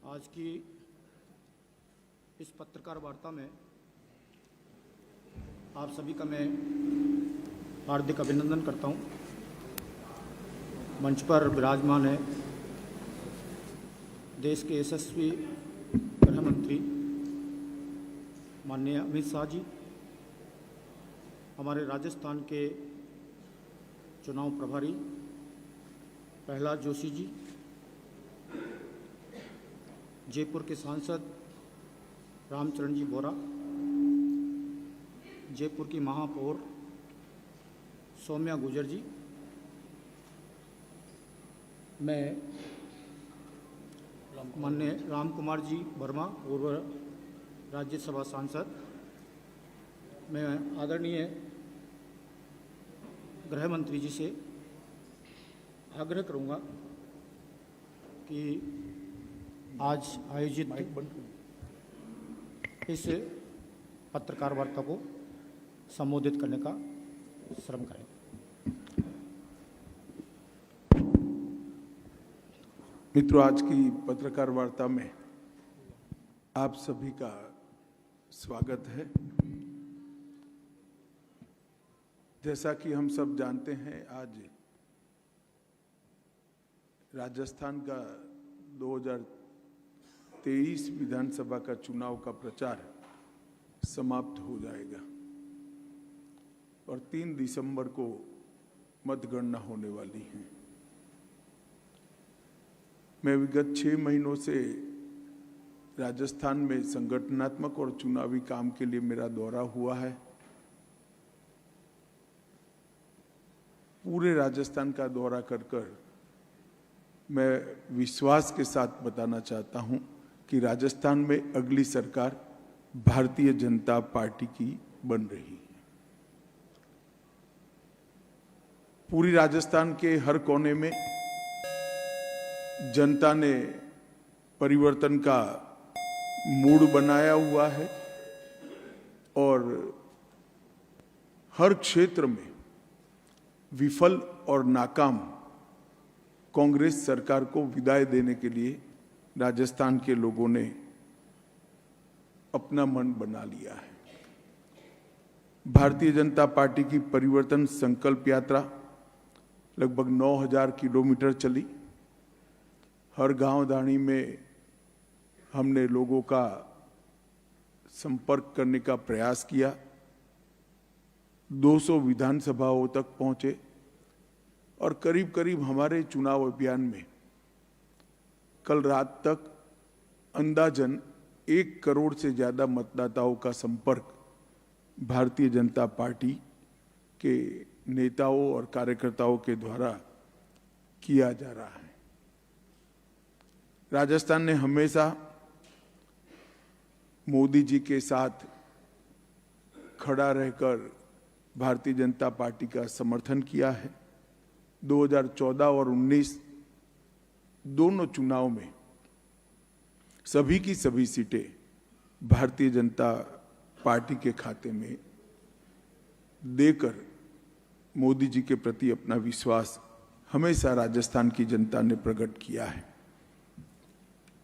आज की इस पत्रकार वार्ता में आप सभी का मैं हार्दिक अभिनंदन करता हूं। मंच पर विराजमान है देश के यशस्वी गृह मंत्री माननीय अमित शाह जी, हमारे राजस्थान के चुनाव प्रभारी प्रहलाद जोशी जी, जयपुर के सांसद रामचरण जी बोरा, जयपुर की महापौर सौम्या गुर्जर जी, मैं माननीय राम कुमार जी वर्मा, पूर्व राज्यसभा सांसद, मैं आदरणीय गृह मंत्री जी से आग्रह करूंगा कि आज आयोजित इस पत्रकार वार्ता को संबोधित करने का श्रम करें। मित्रों, आज की पत्रकार वार्ता में आप सभी का स्वागत है। जैसा कि हम सब जानते हैं, आज राजस्थान का 2023 विधानसभा का चुनाव का प्रचार समाप्त हो जाएगा और 3 दिसंबर को मतगणना होने वाली है। मैं विगत 6 महीनों से राजस्थान में संगठनात्मक और चुनावी काम के लिए मेरा दौरा हुआ है। पूरे राजस्थान का दौरा कर मैं विश्वास के साथ बताना चाहता हूं कि राजस्थान में अगली सरकार भारतीय जनता पार्टी की बन रही है। पूरी राजस्थान के हर कोने में जनता ने परिवर्तन का मूड बनाया हुआ है और हर क्षेत्र में विफल और नाकाम कांग्रेस सरकार को विदाई देने के लिए राजस्थान के लोगों ने अपना मन बना लिया है। भारतीय जनता पार्टी की परिवर्तन संकल्प यात्रा लगभग 9000 किलोमीटर चली। हर गांव दानी में हमने लोगों का संपर्क करने का प्रयास किया। 200 विधानसभाओं तक पहुंचे और करीब करीब हमारे चुनाव अभियान में कल रात तक अंदाजन 1 करोड़ से ज्यादा मतदाताओं का संपर्क भारतीय जनता पार्टी के नेताओं और कार्यकर्ताओं के द्वारा किया जा रहा है। राजस्थान ने हमेशा मोदी जी के साथ खड़ा रहकर भारतीय जनता पार्टी का समर्थन किया है। 2014 और 19 दोनों चुनाव में सभी की सभी सीटें भारतीय जनता पार्टी के खाते में देकर मोदी जी के प्रति अपना विश्वास हमेशा राजस्थान की जनता ने प्रकट किया है।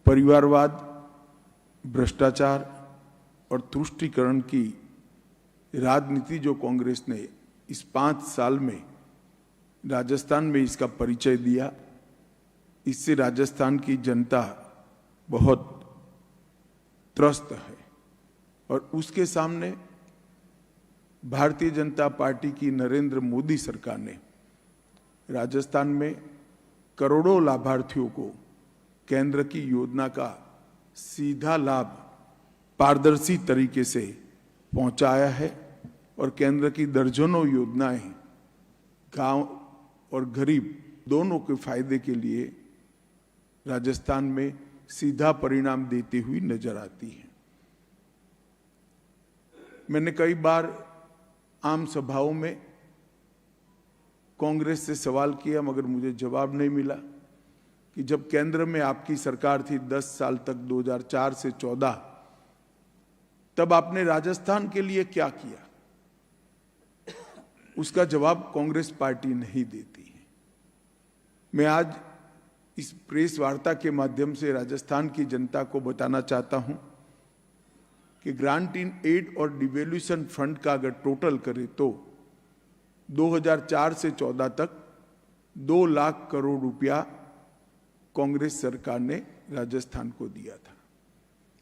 परिवारवाद, भ्रष्टाचार और तुष्टीकरण की राजनीति जो कांग्रेस ने इस 5 साल में राजस्थान में इसका परिचय दिया, इससे राजस्थान की जनता बहुत त्रस्त है और उसके सामने भारतीय जनता पार्टी की नरेंद्र मोदी सरकार ने राजस्थान में करोड़ों लाभार्थियों को केंद्र की योजना का सीधा लाभ पारदर्शी तरीके से पहुंचाया है और केंद्र की दर्जनों योजनाएं गांव और गरीब दोनों के फायदे के लिए राजस्थान में सीधा परिणाम देती हुई नजर आती है। मैंने कई बार आम सभाओं में कांग्रेस से सवाल किया मगर मुझे जवाब नहीं मिला कि जब केंद्र में आपकी सरकार थी 10 साल तक 2004 से 14, तब आपने राजस्थान के लिए क्या किया? उसका जवाब कांग्रेस पार्टी नहीं देती है। मैं आज इस प्रेस वार्ता के माध्यम से राजस्थान की जनता को बताना चाहता हूं कि ग्रांट इन एड और डिवैल्यूएशन फंड का अगर टोटल करें तो 2004 से 14 तक 2 लाख करोड़ रुपया कांग्रेस सरकार ने राजस्थान को दिया था।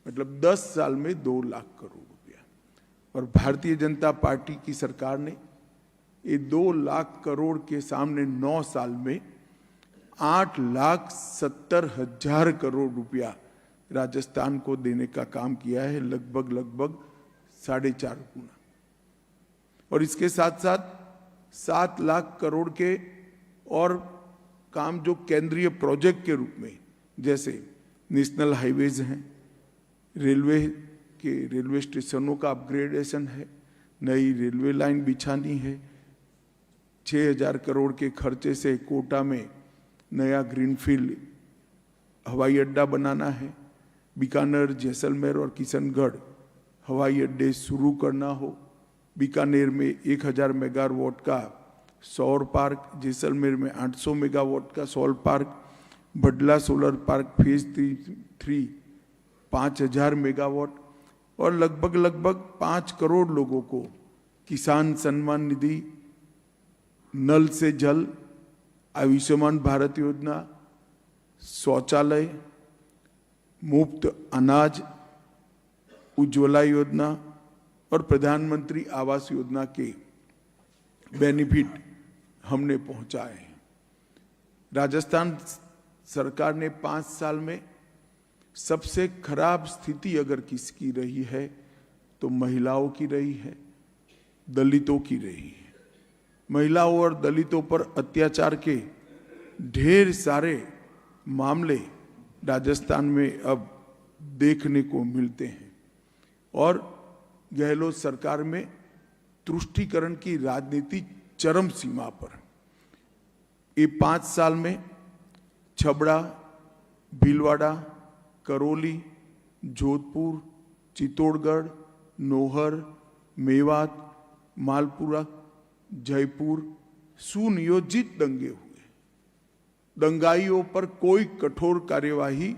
मतलब 10 साल में 2 लाख करोड़ रुपया। और भारतीय जनता पार्टी की सरकार ने ये 2 लाख करोड़ के सामने 9 साल में 8,70,000 करोड़ रुपया राजस्थान को देने का काम किया है, लगभग 4.5 गुना। और इसके साथ साथ 7 लाख करोड़ के और काम जो केंद्रीय प्रोजेक्ट के रूप में, जैसे नेशनल हाईवेज हैं, रेलवे स्टेशनों का अपग्रेडेशन है, नई रेलवे लाइन बिछानी है, 6,000 करोड़ के खर्चे से कोटा में नया ग्रीनफील्ड हवाई अड्डा बनाना है, बीकानेर, जैसलमेर और किशनगढ़ हवाई अड्डे शुरू करना हो, बीकानेर में 1,000 मेगावाट का सौर पार्क, जैसलमेर में 800 मेगावाट का सौर park, Bhadla solar park phase 3 5,000 megawatt और लगभग 5 करोड़ लोगों को किसान सम्मान निधि, नल से जल, आयुष्मान भारत योजना, शौचालय, मुफ्त अनाज, उज्ज्वला योजना और प्रधानमंत्री आवास योजना के बेनिफिट हमने पहुंचाए हैं। राजस्थान सरकार ने 5 साल में सबसे खराब स्थिति अगर किसकी रही है तो महिलाओं की रही है, दलितों की रही है। महिलाओं और दलितों पर अत्याचार के ढेर सारे मामले राजस्थान में अब देखने को मिलते हैं और गहलोत सरकार में तुष्टीकरण की राजनीति चरम सीमा पर। ये 5 साल में छबड़ा, भीलवाड़ा, करौली, जोधपुर, चित्तौड़गढ़, नौहर, मेवात, मालपुरा, जयपुर सुनियोजित दंगे हुए। दंगाइयों पर कोई कठोर कार्यवाही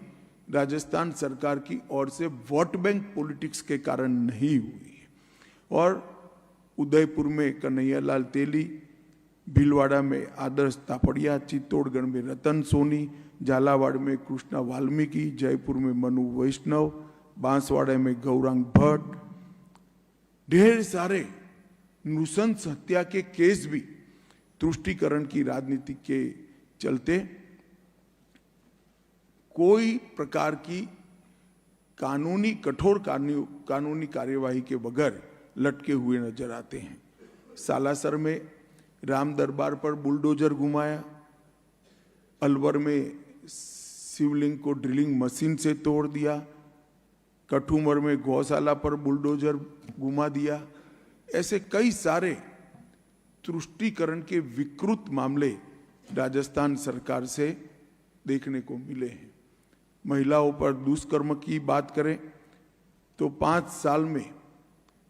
राजस्थान सरकार की ओर से वोट बैंक पॉलिटिक्स के कारण नहीं हुई। और उदयपुर में कन्हैयालाल तेली, भीलवाड़ा में आदर्श तापड़िया, चित्तौड़गढ़ में रतन सोनी, झालावाड़ में कृष्णा वाल्मीकि, जयपुर में मनु वैष्णव, बांसवाड़ा में गौरांग भट्ट, ढेर सारे नृशंस हत्या के केस भी तुष्टीकरण की राजनीति के चलते कोई प्रकार की कठोर कानूनी कार्यवाही के बगैर लटके हुए नजर आते हैं। सालासर में राम दरबार पर बुलडोजर घुमाया, अलवर में शिवलिंग को ड्रिलिंग मशीन से तोड़ दिया, कठुमर में गौशाला पर बुलडोजर घुमा दिया। ऐसे कई सारे तुष्टीकरण के विकृत मामले राजस्थान सरकार से देखने को मिले हैं। महिलाओं पर दुष्कर्म की बात करें तो 5 साल में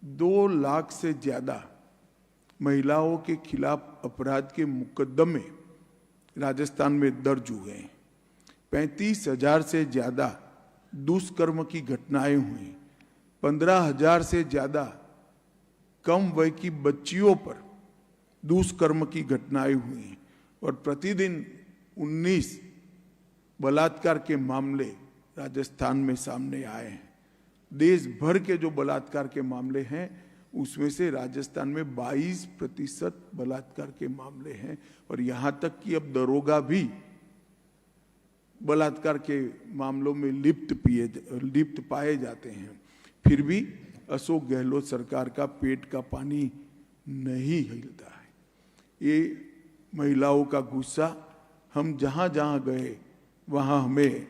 2 लाख से ज्यादा महिलाओं के खिलाफ अपराध के मुकदमे राजस्थान में दर्ज हुए हैं। 35,000 से ज्यादा दुष्कर्म की घटनाएं हुई, 15,000 से ज्यादा कम वय की बच्चियों पर दुष्कर्म की घटनाएं हुई और प्रतिदिन 19 बलात्कार के मामले राजस्थान में सामने आए हैं। देश भर के जो बलात्कार के मामले हैं उसमें से राजस्थान में 22% बलात्कार के मामले हैं और यहां तक कि अब दरोगा भी बलात्कार के मामलों में लिप्त पाए जाते हैं। फिर भी अशोक गहलोत सरकार का पेट का पानी नहीं हिलता है। ये महिलाओं का गुस्सा हम जहां जहां गए वहां हमें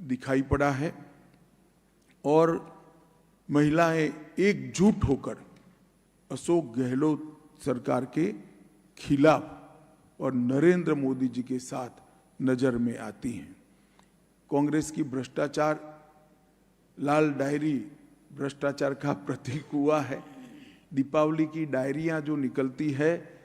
दिखाई पड़ा है और महिलाएं एकजुट होकर अशोक गहलोत सरकार के खिलाफ और नरेंद्र मोदी जी के साथ नजर में आती हैं। कांग्रेस की भ्रष्टाचार लाल डायरी भ्रष्टाचार का प्रतीक हुआ है। दीपावली की डायरियां जो निकलती है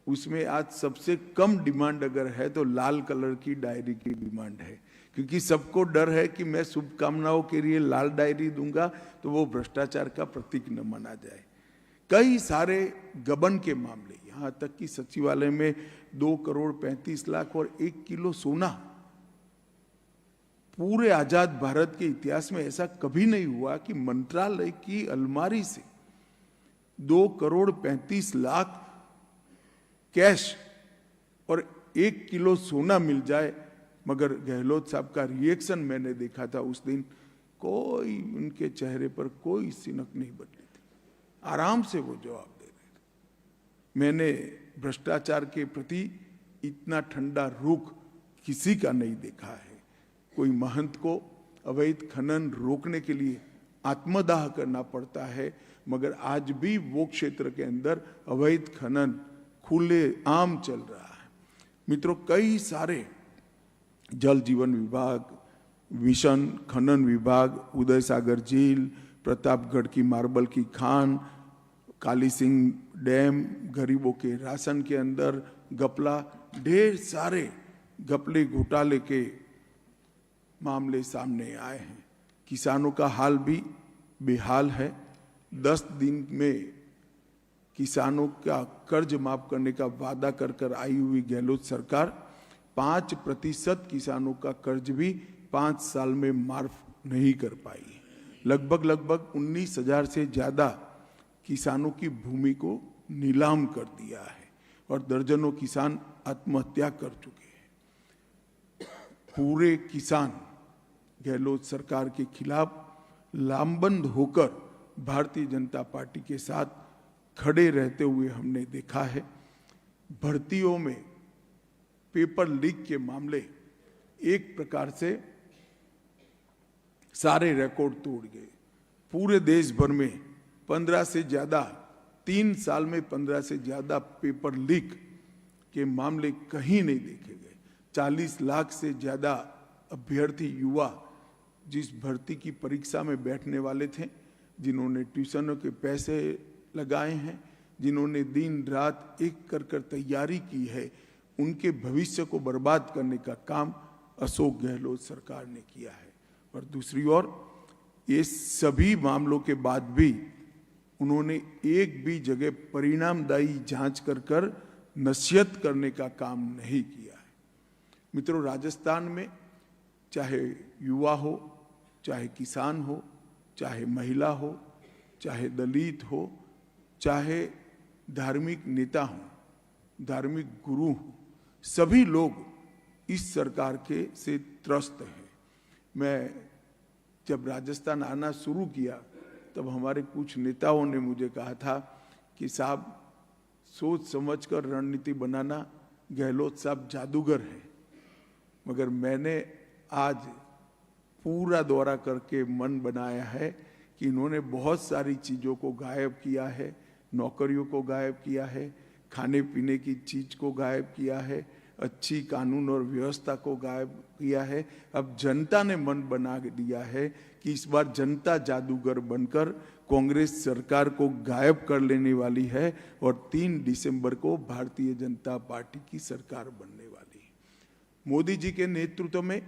उसमें आज सबसे कम डिमांड अगर है तो लाल कलर की डायरी की डिमांड है, क्योंकि सबको डर है कि मैं शुभकामनाओं के लिए लाल डायरी दूंगा तो वो भ्रष्टाचार का प्रतीक न माना जाए। कई सारे गबन के मामले, यहां तक कि सचिवालय में 2,35,00,000 और 1 किलो सोना। पूरे आजाद भारत के इतिहास में ऐसा कभी नहीं हुआ कि मंत्रालय की अलमारी से 2,35,00,000 कैश और 1 किलो सोना मिल जाए। मगर गहलोत साहब का रिएक्शन मैंने देखा था उस दिन, कोई उनके चेहरे पर कोई सिनक नहीं बदली थी, आराम से वो जवाब दे रहे थे। मैंने भ्रष्टाचार के प्रति इतना ठंडा रुख किसी का नहीं देखा है। कोई महंत को अवैध खनन रोकने के लिए आत्मदाह करना पड़ता है, मगर आज भी वो क्षेत्र के अंदर अवैध खनन खुले आम चल रहा है। मित्रों, कई सारे जल जीवन विभाग, मिशन खनन विभाग, उदय सागर झील, प्रतापगढ़ की मार्बल की खान, काली सिंह डैम, गरीबों के राशन के अंदर घपला, ढेर सारे घपले घोटाले के मामले सामने आए हैं। किसानों का हाल भी बेहाल है। 10 दिन में किसानों का कर्ज माफ करने का वादा कर कर आई हुई गहलोत सरकार 5% किसानों का कर्ज भी 5 साल में माफ नहीं कर पाई। लगभग 19,000 से ज्यादा किसानों की भूमि को नीलाम कर दिया है और दर्जनों किसान आत्महत्या कर चुके हैं। पूरे किसान गहलोत सरकार के खिलाफ लामबंद होकर भारतीय जनता पार्टी के साथ खड़े रहते हुए हमने देखा है। भर्तियों में पेपर लीक के मामले एक प्रकार से सारे रिकॉर्ड तोड़ गए। पूरे देश भर में 15 से ज्यादा, 3 साल में 15 से ज्यादा पेपर लीक के मामले कहीं नहीं देखे गए। 40 लाख से ज्यादा अभ्यर्थी युवा जिस भर्ती की परीक्षा में बैठने वाले थे, जिन्होंने ट्यूशनों के पैसे लगाए हैं, जिन्होंने दिन रात एक कर तैयारी की है, उनके भविष्य को बर्बाद करने का काम अशोक गहलोत सरकार ने किया है। और दूसरी ओर ये सभी मामलों के बाद भी उन्होंने एक भी जगह परिणामदायी जांच कर नसीहत करने का काम नहीं किया है। मित्रों, राजस्थान में चाहे युवा हो, चाहे किसान हो, चाहे महिला हो, चाहे दलित हो, चाहे धार्मिक नेता हो, धार्मिक गुरु हो, सभी लोग इस सरकार के से त्रस्त हैं। मैं जब राजस्थान आना शुरू किया तब हमारे कुछ नेताओं ने मुझे कहा था कि साहब, सोच समझकर रणनीति बनाना, गहलोत साहब जादूगर हैं। मगर मैंने आज पूरा दौरा करके मन बनाया है कि इन्होंने बहुत सारी चीज़ों को गायब किया है, नौकरियों को गायब किया है, खाने पीने की चीज को गायब किया है, अच्छी कानून और व्यवस्था को गायब किया है। अब जनता ने मन बना दिया है कि इस बार जनता जादूगर बनकर कांग्रेस सरकार को गायब कर लेने वाली है और 3 दिसंबर को भारतीय जनता पार्टी की सरकार बनने वाली है। मोदी जी के नेतृत्व में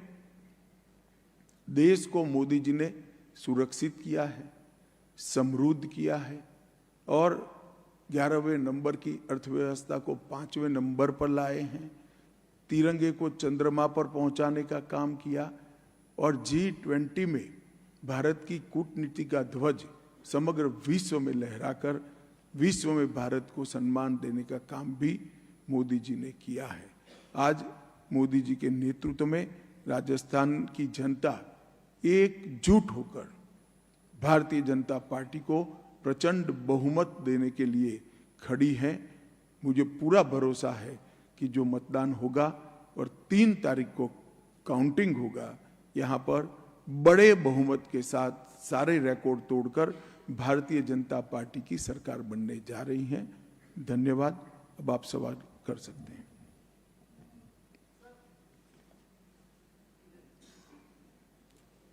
देश को मोदी जी ने सुरक्षित किया है, समृद्ध किया है और 11वें नंबर की अर्थव्यवस्था को 5वें नंबर पर लाए हैं। तिरंगे को चंद्रमा पर पहुंचाने का काम किया और G20 में भारत की कूटनीति का ध्वज समग्र विश्व में लहराकर विश्व में भारत को सम्मान देने का काम भी मोदी जी ने किया है। आज मोदी जी के नेतृत्व में राजस्थान की जनता एकजुट होकर भारतीय जनता पार्टी को प्रचंड बहुमत देने के लिए खड़ी है। मुझे पूरा भरोसा है कि जो मतदान होगा और 3 तारीख को काउंटिंग होगा, यहाँ पर बड़े बहुमत के साथ सारे रिकॉर्ड तोड़कर भारतीय जनता पार्टी की सरकार बनने जा रही है। धन्यवाद। अब आप सवाल कर सकते हैं।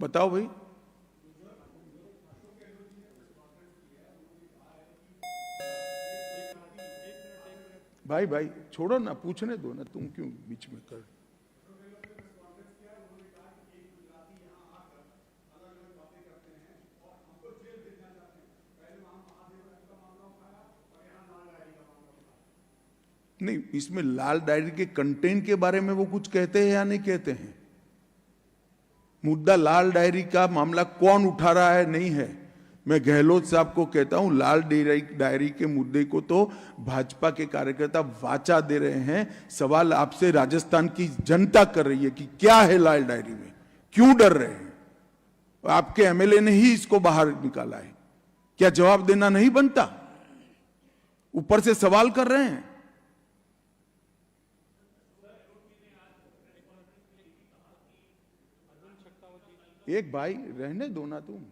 बताओ भाई। भाई भाई छोड़ो ना, पूछने दो ना, तुम क्यों बीच में कर। नहीं, इसमें लाल डायरी के कंटेंट के बारे में वो कुछ कहते हैं या नहीं कहते हैं? मुद्दा लाल डायरी का मामला कौन उठा रहा है नहीं है। मैं गहलोत साहब को कहता हूं, लाल डायरी के मुद्दे को तो भाजपा के कार्यकर्ता वाचा दे रहे हैं। सवाल आपसे राजस्थान की जनता कर रही है कि क्या है लाल डायरी में, क्यों डर रहे हैं? आपके एमएलए ने ही इसको बाहर निकाला है, क्या जवाब देना नहीं बनता? ऊपर से सवाल कर रहे हैं। एक भाई रहने दो ना तुम।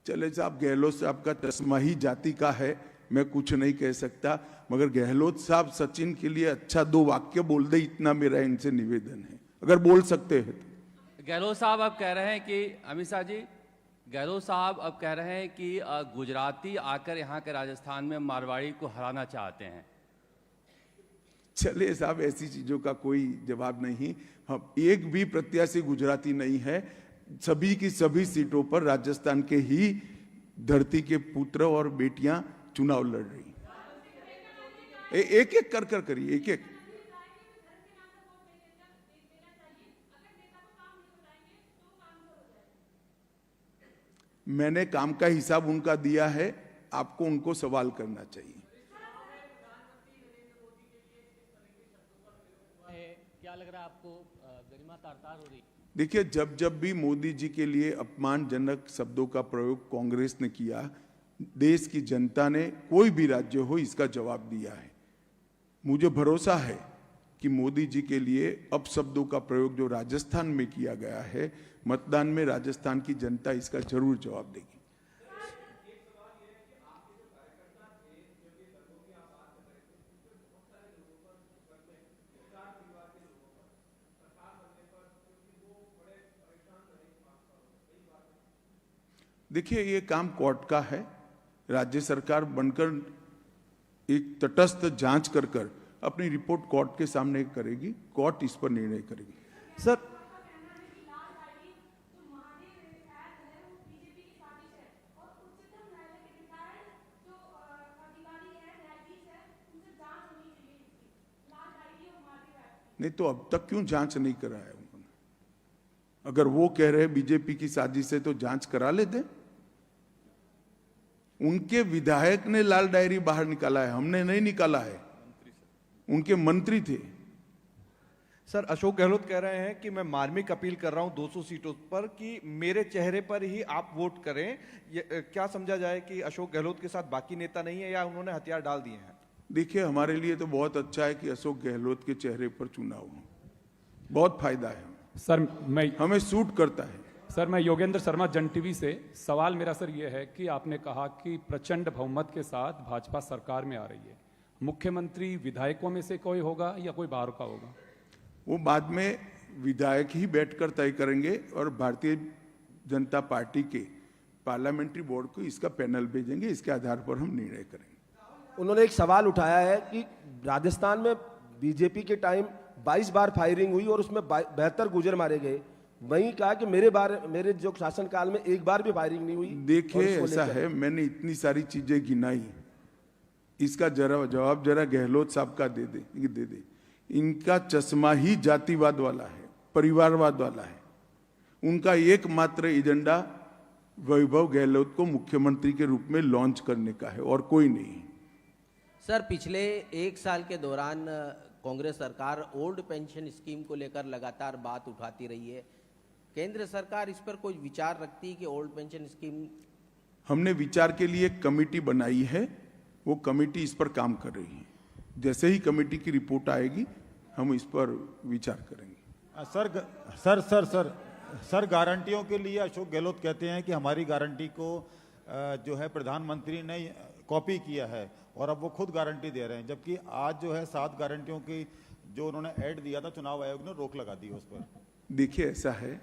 चले साहब, गहलोत साहब का चश्मा ही जाति का है, मैं कुछ नहीं कह सकता, मगर गहलोत साहब सचिन के लिए अच्छा 2 वाक्य बोल दे, इतना मेरा इनसे निवेदन है, अगर बोल सकते हैं तो। गहलोत साहब अब कह रहे हैं कि अमित शाह जी, गहलोत साहब अब कह रहे हैं कि गुजराती आकर यहाँ के राजस्थान में मारवाड़ी को हराना चाहते हैं। चलिए साहब, ऐसी चीजों का कोई जवाब नहीं। हम एक भी प्रत्याशी गुजराती नहीं है। सभी की सभी सीटों पर राजस्थान के ही धरती के पुत्र और बेटियां चुनाव लड़ रही। एक एक कर कर करिए, एक एक। मैंने काम का हिसाब उनका दिया है, आपको उनको सवाल करना चाहिए। क्या लग रहा है आपको, गरिमा तार-तार हो रही? देखिए, जब जब भी मोदी जी के लिए अपमानजनक शब्दों का प्रयोग कांग्रेस ने किया, देश की जनता ने, कोई भी राज्य हो, इसका जवाब दिया है। मुझे भरोसा है कि मोदी जी के लिए अपशब्दों का प्रयोग जो राजस्थान में किया गया है, मतदान में राजस्थान की जनता इसका जरूर जवाब देगी। देखिए, ये काम कोर्ट का है। राज्य सरकार बनकर एक तटस्थ जांच कर कर अपनी रिपोर्ट कोर्ट के सामने करेगी, कोर्ट इस पर निर्णय करेगी। सर, नहीं तो अब तक क्यों जांच नहीं कराया उन्होंने? अगर वो कह रहे बीजेपी की साजिश है तो जांच करा लेते। उनके विधायक ने लाल डायरी बाहर निकाला है, हमने नहीं निकाला है, उनके मंत्री थे। सर, अशोक गहलोत कह रहे हैं कि मैं मार्मिक अपील कर रहा हूं 200 सीटों पर कि मेरे चेहरे पर ही आप वोट करें। क्या समझा जाए कि अशोक गहलोत के साथ बाकी नेता नहीं है या उन्होंने हथियार डाल दिए हैं? देखिए, हमारे लिए तो बहुत अच्छा है कि अशोक गहलोत के चेहरे पर चुनाव हो, बहुत फायदा है सर। हमें सूट करता है। सर, मैं योगेंद्र शर्मा, जन टीवी से। सवाल मेरा सर ये है कि आपने कहा कि प्रचंड बहुमत के साथ भाजपा सरकार में आ रही है, मुख्यमंत्री विधायकों में से कोई होगा या कोई बाहर का होगा? वो बाद में विधायक ही बैठकर तय करेंगे और भारतीय जनता पार्टी के पार्लियामेंट्री बोर्ड को इसका पैनल भेजेंगे, इसके आधार पर हम निर्णय करेंगे। उन्होंने एक सवाल उठाया है कि राजस्थान में बीजेपी के टाइम 22 बार फायरिंग हुई और उसमें 72 गुर्जर मारे गए। वहीं कहा कि मेरे जो शासनकाल में एक बार भी फायरिंग नहीं हुई। देखिए, ऐसा है, मैंने इतनी सारी चीजें गिनाई, इसका जवाब जरा गहलोत साहब का दे दे। इनका चश्मा ही जातिवाद वाला है, परिवारवाद वाला है। उनका एकमात्र एजेंडा वैभव गहलोत को मुख्यमंत्री के रूप में लॉन्च करने का है और कोई नहीं। सर, पिछले 1 साल के दौरान कांग्रेस सरकार ओल्ड पेंशन स्कीम को लेकर लगातार बात उठाती रही है। केंद्र सरकार इस पर कोई विचार रखती है कि ओल्ड पेंशन स्कीम? हमने विचार के लिए एक कमेटी बनाई है, वो कमेटी इस पर काम कर रही है। जैसे ही कमेटी की रिपोर्ट आएगी हम इस पर विचार करेंगे। सर, गारंटियों के लिए अशोक गहलोत कहते हैं कि हमारी गारंटी को जो है प्रधानमंत्री ने कॉपी किया है और अब वो खुद गारंटी दे रहे हैं, जबकि आज जो है 7 गारंटियों की जो उन्होंने ऐड दिया था, चुनाव आयोग ने रोक लगा दी उस पर। देखिए, ऐसा है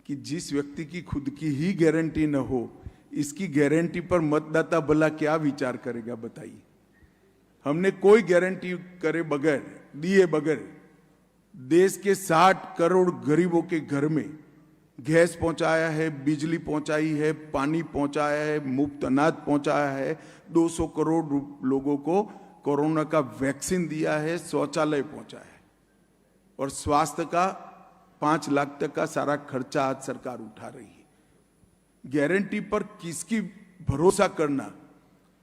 कि जिस व्यक्ति की खुद की ही गारंटी न हो, इसकी गारंटी पर मतदाता भला क्या विचार करेगा, बताइए। हमने कोई गारंटी करे बगैर, दिए बगैर देश के 60 करोड़ गरीबों के घर में गैस पहुंचाया है, बिजली पहुंचाई है, पानी पहुंचाया है, मुफ्त अनाज पहुंचाया है, 200 करोड़ लोगों को कोरोना का वैक्सीन दिया है, शौचालय पहुंचाया है, और स्वास्थ्य का 5 लाख तक का सारा खर्चा आज सरकार उठा रही है। गारंटी पर किसकी भरोसा करना,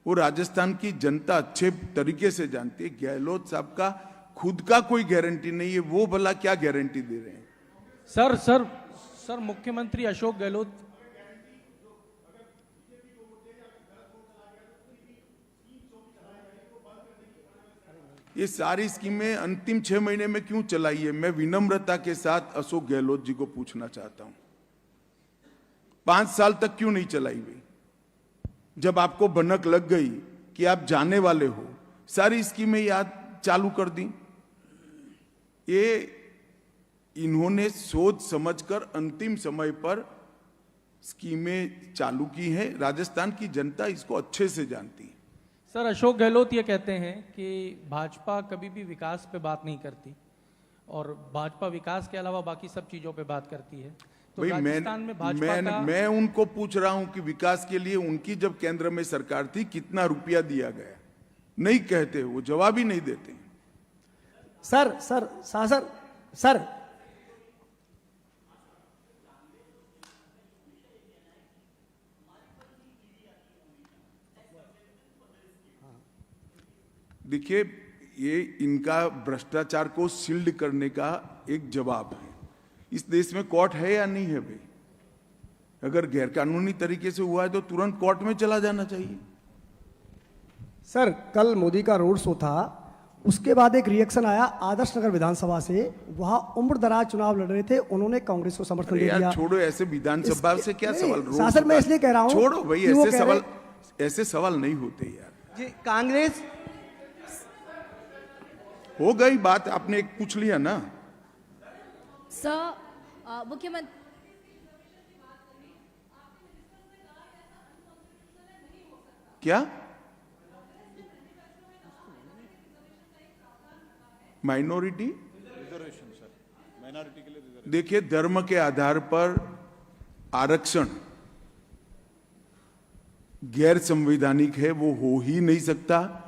वो राजस्थान की जनता अच्छे तरीके से जानती है। गहलोत साहब का खुद का कोई गारंटी नहीं है, वो भला क्या गारंटी दे रहे हैं? सर मुख्यमंत्री अशोक गहलोत ये सारी स्कीमें अंतिम 6 महीने में क्यों चलाई है? मैं विनम्रता के साथ अशोक गहलोत जी को पूछना चाहता हूं, 5 साल तक क्यों नहीं चलाई हुई? जब आपको भनक लग गई कि आप जाने वाले हो, सारी स्कीमें याद चालू कर दी। ये इन्होंने सोच समझकर अंतिम समय पर स्कीमें चालू की हैं। राजस्थान की जनता इसको अच्छे से जानती है। सर अशोक गहलोत ये कहते हैं कि भाजपा कभी भी विकास पे बात नहीं करती और भाजपा विकास के अलावा बाकी सब चीजों पे बात करती है। तो भाई राजस्थान में भाजपा का मैं उनको पूछ रहा हूं कि विकास के लिए उनकी जब केंद्र में सरकार थी कितना रुपया दिया गया? नहीं कहते, वो जवाब ही नहीं देते। सर देखिए, ये इनका भ्रष्टाचार को शील्ड करने का एक जवाब है। इस देश में कोर्ट है या नहीं है भाई? अगर गैरकानूनी तरीके से हुआ है तो तुरंत कोर्ट में चला जाना चाहिए। सर कल मोदी का रोड शो था, उसके बाद एक रिएक्शन आया आदर्श नगर विधानसभा से। वहां उम्र दराज चुनाव लड़ रहे थे, उन्होंने कांग्रेस को समर्थन दे दिया। छोड़ो, ऐसे विधानसभा से क्या सवाल? शासन में इसलिए कह रहा हूं, छोड़ो भाई, ऐसे सवाल नहीं होते यार जी। कांग्रेस हो गई बात, आपने एक पूछ लिया ना। सर मुख्यमंत्री क्या माइनॉरिटी रिजर्वेशन सर, माइनॉरिटी के लिए रिजर्वेशन। देखिए, धर्म के आधार पर आरक्षण गैर संवैधानिक है, वो हो ही नहीं सकता।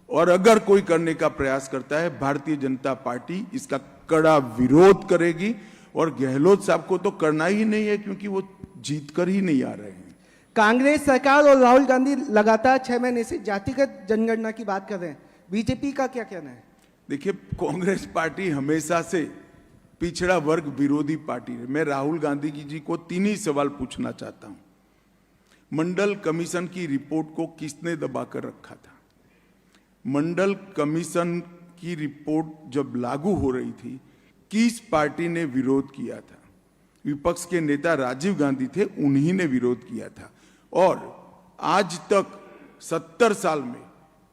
और अगर कोई करने का प्रयास करता है, भारतीय जनता पार्टी इसका कड़ा विरोध करेगी। और गहलोत साहब को तो करना ही नहीं है, क्योंकि वो जीत कर ही नहीं आ रहे हैं। कांग्रेस सरकार और राहुल गांधी लगातार 6 महीने से जातिगत जनगणना की बात कर रहे हैं, बीजेपी का क्या कहना है? देखिए, कांग्रेस पार्टी हमेशा से पिछड़ा वर्ग विरोधी पार्टी है। मैं राहुल गांधी जी को 3 ही सवाल पूछना चाहता हूं। मंडल कमीशन की रिपोर्ट को किसने दबाकर रखा था? मंडल कमीशन की रिपोर्ट जब लागू हो रही थी, किस पार्टी ने विरोध किया था? विपक्ष के नेता राजीव गांधी थे, उन्हीं ने विरोध किया था। और आज तक 70 साल में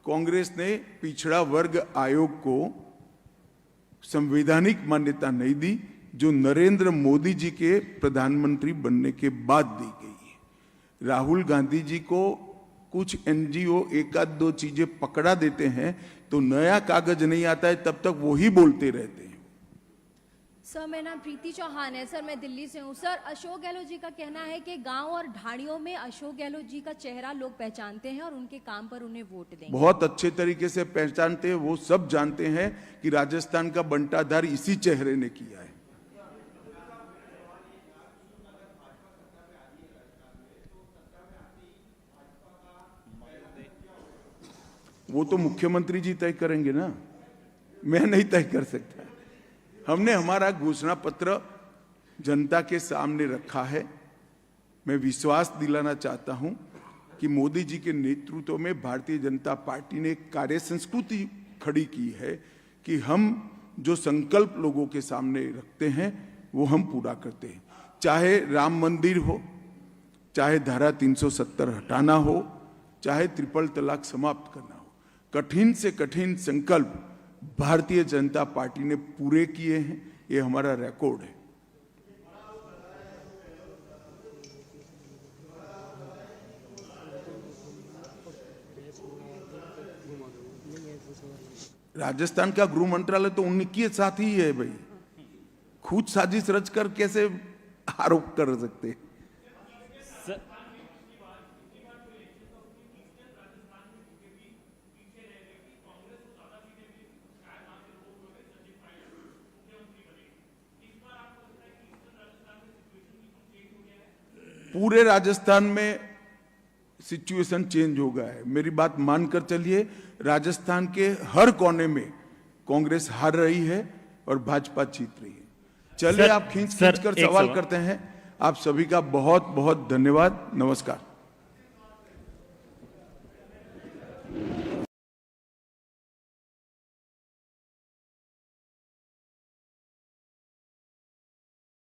कांग्रेस ने पिछड़ा वर्ग आयोग को संवैधानिक मान्यता नहीं दी, जो नरेंद्र मोदी जी के प्रधानमंत्री बनने के बाद दी गई है। राहुल गांधी जी को कुछ एनजीओ 1-2 चीजें पकड़ा देते हैं तो नया कागज नहीं आता है, तब तक वो ही बोलते रहते हैं। सर मेरा नाम प्रीति चौहान है सर, मैं दिल्ली से हूँ। सर अशोक गहलोत जी का कहना है कि गांव और ढाणियों में अशोक गहलोत जी का चेहरा लोग पहचानते हैं और उनके काम पर उन्हें वोट देंगे। बहुत अच्छे तरीके से पहचानते हैं, वो सब जानते हैं कि राजस्थान का बंटाधार इसी चेहरे ने किया है। वो तो मुख्यमंत्री जी तय करेंगे ना, मैं नहीं तय कर सकता। हमने हमारा घोषणा पत्र जनता के सामने रखा है। मैं विश्वास दिलाना चाहता हूं कि मोदी जी के नेतृत्व में भारतीय जनता पार्टी ने एक कार्य संस्कृति खड़ी की है कि हम जो संकल्प लोगों के सामने रखते हैं वो हम पूरा करते हैं। चाहे राम मंदिर हो, चाहे धारा 370 हटाना हो, चाहे ट्रिपल तलाक समाप्त करना हो, कठिन से कठिन संकल्प भारतीय जनता पार्टी ने पूरे किए हैं। ये हमारा रिकॉर्ड है। राजस्थान का गृह मंत्रालय तो उनके साथ ही है भाई, खुद साजिश रचकर कैसे आरोप कर सकते? पूरे राजस्थान में सिचुएशन चेंज हो गया है। मेरी बात मानकर चलिए, राजस्थान के हर कोने में कांग्रेस हार रही है और भाजपा जीत रही है। चलिए, आप खींच कर सवाल करते हैं। आप सभी का बहुत बहुत धन्यवाद। नमस्कार।